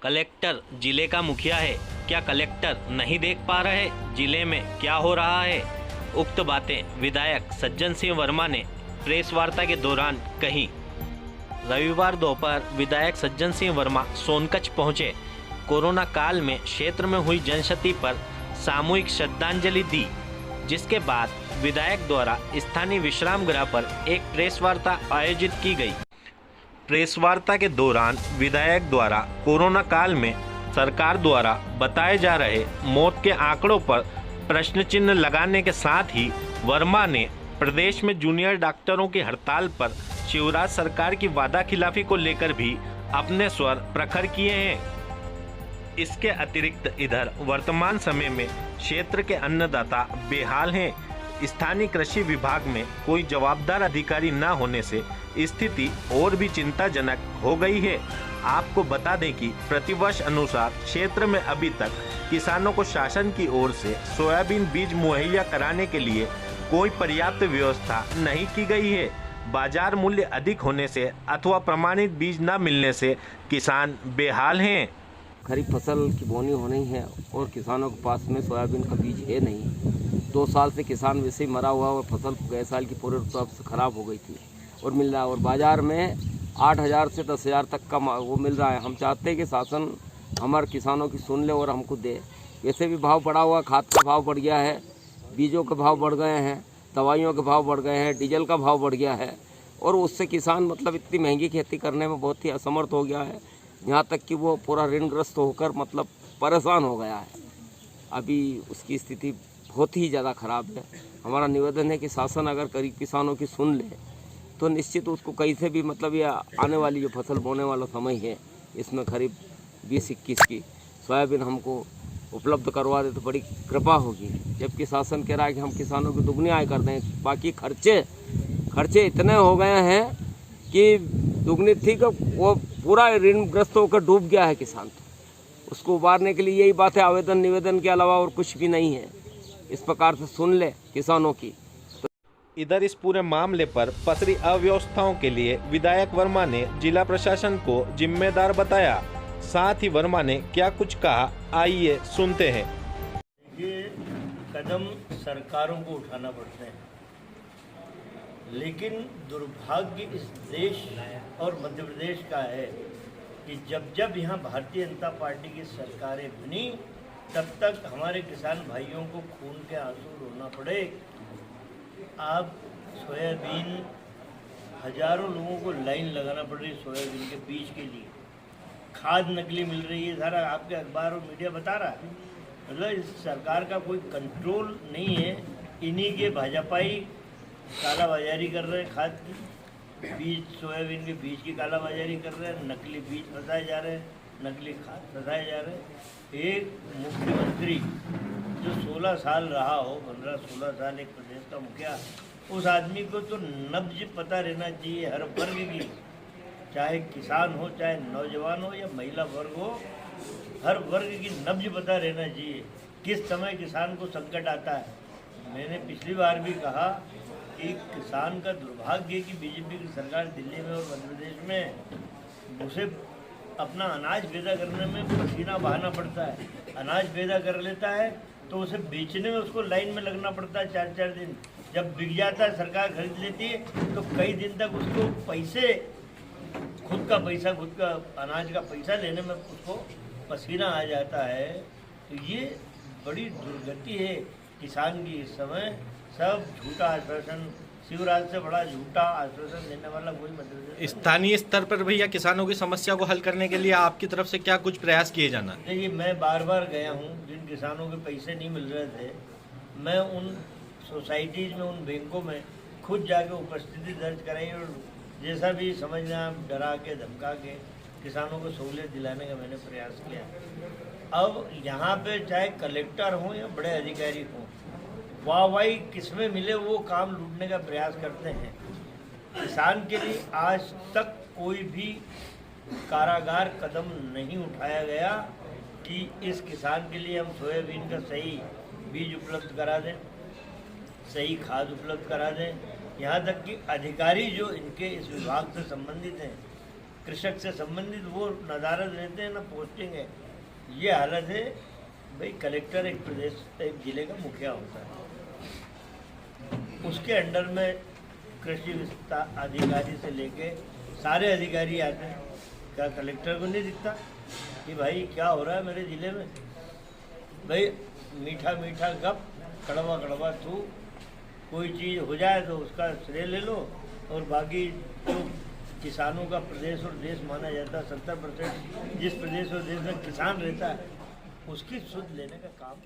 Collector जिले का मुखिया है, क्या कलेक्टर नहीं देख पा रहे जिले में क्या हो रहा है? उक्त बातें विधायक सज्जन सिंह वर्मा ने प्रेस वार्ता के दौरान कही। रविवार दोपहर विधायक सज्जन सिंह वर्मा सोनकच्छ पहुंचे। कोरोना काल में क्षेत्र में हुई जनक्षति पर सामूहिक श्रद्धांजलि दी, जिसके बाद विधायक द्वारा स्थानीय विश्राम गृह पर एक प्रेस वार्ता आयोजित की गई। प्रेस वार्ता के दौरान विधायक द्वारा कोरोना काल में सरकार द्वारा बताए जा रहे मौत के आंकड़ों पर प्रश्न चिन्ह लगाने के साथ ही वर्मा ने प्रदेश में जूनियर डॉक्टरों की हड़ताल पर शिवराज सरकार की वादा खिलाफी को लेकर भी अपने स्वर प्रखर किए हैं। इसके अतिरिक्त इधर वर्तमान समय में क्षेत्र के अन्नदाता बेहाल हैं। स्थानीय कृषि विभाग में कोई जवाबदार अधिकारी न होने से स्थिति और भी चिंताजनक हो गई है। आपको बता दें कि प्रतिवर्ष अनुसार क्षेत्र में अभी तक किसानों को शासन की ओर से सोयाबीन बीज मुहैया कराने के लिए कोई पर्याप्त व्यवस्था नहीं की गई है। बाजार मूल्य अधिक होने से अथवा प्रमाणित बीज न मिलने से किसान बेहाल हैं। खरीफ फसल की बोनी होनी है और किसानों के पास में सोयाबीन का बीज है नहीं। 2 साल से किसान वैसे ही मरा हुआ और फसल गए साल की पूरे रूप से ख़राब हो गई थी और मिल रहा है, और बाज़ार में 8,000 से 10,000 तक का वो मिल रहा है। हम चाहते हैं कि शासन हमारे किसानों की सुन ले और हमको दे। वैसे भी भाव बढ़ा हुआ, खाद का भाव बढ़ गया है, बीजों के भाव बढ़ गए हैं, दवाइयों के भाव बढ़ गए हैं, डीजल का भाव बढ़ गया है और उससे किसान मतलब इतनी महंगी खेती करने में बहुत ही असमर्थ हो गया है, यहाँ तक कि वो पूरा ऋणग्रस्त होकर मतलब परेशान हो गया है। अभी उसकी स्थिति बहुत ही ज़्यादा ख़राब है। हमारा निवेदन है कि शासन अगर करीब किसानों की सुन ले तो निश्चित उसको कहीं से भी मतलब ये आने वाली जो फसल बोने वाला समय है इसमें करीब 20-21 की सोयाबीन हमको उपलब्ध करवा दे तो बड़ी कृपा होगी। जबकि शासन कह रहा है कि हम किसानों की दुगनी आय कर दें, बाकी खर्चे इतने हो गए हैं कि दुगनी थी कि वो पूरा ऋणग्रस्त होकर डूब गया है किसान। तो उसको उबारने के लिए यही बात है, आवेदन निवेदन के अलावा और कुछ भी नहीं है। इस प्रकार से सुन ले किसानों की। इधर इस पूरे मामले पर पसरी अव्यवस्थाओं के लिए विधायक वर्मा ने जिला प्रशासन को जिम्मेदार बताया। साथ ही वर्मा ने क्या कुछ कहा, आइए सुनते हैं। ये कदम सरकारों को उठाना पड़ते हैं, लेकिन दुर्भाग्य इस देश और मध्य प्रदेश का है कि जब यहाँ भारतीय जनता पार्टी की सरकारें बनी तब तक हमारे किसान भाइयों को खून के आंसू रोना पड़े। अब सोयाबीन हजारों लोगों को लाइन लगाना पड़ रही है सोयाबीन के बीज के लिए, खाद नकली मिल रही है, सारा आपके अखबार और मीडिया बता रहा है। मतलब इस सरकार का कोई कंट्रोल नहीं है। इन्हीं के भाजपाई कालाबाजारी कर रहे हैं, खाद की बीज सोयाबीन के बीज की कालाबाजारी कर रहे हैं, नकली बीज फंसाए जा रहे हैं, नकली खाद फंसाए जा रहे हैं। एक मुख्यमंत्री जो 16 साल रहा हो, 15-16 साल एक प्रदेश का मुखिया, उस आदमी को तो नब्ज पता रहना चाहिए हर वर्ग की, चाहे किसान हो, चाहे नौजवान हो या महिला वर्ग हो, हर वर्ग की नब्ज पता रहना चाहिए किस समय किसान को संकट आता है। मैंने पिछली बार भी कहा कि किसान का दुर्भाग्य है कि बीजेपी की सरकार दिल्ली में और मध्य प्रदेश में उसे अपना अनाज पैदा करने में पसीना बहाना पड़ता है। अनाज पैदा कर लेता है तो उसे बेचने में उसको लाइन में लगना पड़ता है 4-4 दिन। जब बिक जाता है, सरकार खरीद लेती है तो कई दिन तक उसको पैसे, खुद का अनाज का पैसा लेने में उसको पसीना आ जाता है। तो ये बड़ी दुर्गति है किसान की। इस समय सब झूठा आश्वासन, शिवराज से बड़ा झूठा आश्वासन देने वाला कोई मतलब। स्थानीय स्तर पर भैया किसानों की समस्या को हल करने के लिए आपकी तरफ से क्या कुछ प्रयास किए जाना? देखिए, मैं बार गया हूँ, जिन किसानों के पैसे नहीं मिल रहे थे, मैं उन सोसाइटीज़ में, उन बैंकों में खुद जाके उपस्थिति दर्ज कराई और जैसा भी समझना डरा के धमका के किसानों को सहूलियत दिलाने का मैंने प्रयास किया। अब यहाँ पे चाहे कलेक्टर हों या बड़े अधिकारी हों, वाहवाही किसमें मिले वो काम लूटने का प्रयास करते हैं। किसान के लिए आज तक कोई भी कारागार कदम नहीं उठाया गया कि इस किसान के लिए हम सोयाबीन का सही बीज उपलब्ध करा दें, सही खाद उपलब्ध करा दें। यहाँ तक कि अधिकारी जो इनके इस विभाग से संबंधित हैं कृषक से संबंधित वो नदारत रहते हैं ना पोस्टिंग है। ये हालत है भाई। कलेक्टर एक प्रदेश एक जिले का मुखिया होता है, उसके अंडर में कृषि विस्तार अधिकारी से लेके सारे अधिकारी आते हैं। क्या कलेक्टर को नहीं दिखता कि भाई क्या हो रहा है मेरे ज़िले में? भाई मीठा मीठा गप, कड़वा कड़वा थू, कोई चीज़ हो जाए तो उसका श्रेय ले लो, और बाकी जो किसानों का प्रदेश और देश माना जाता है 70% जिस प्रदेश और देश में किसान रहता है उसकी सुध लेने का काम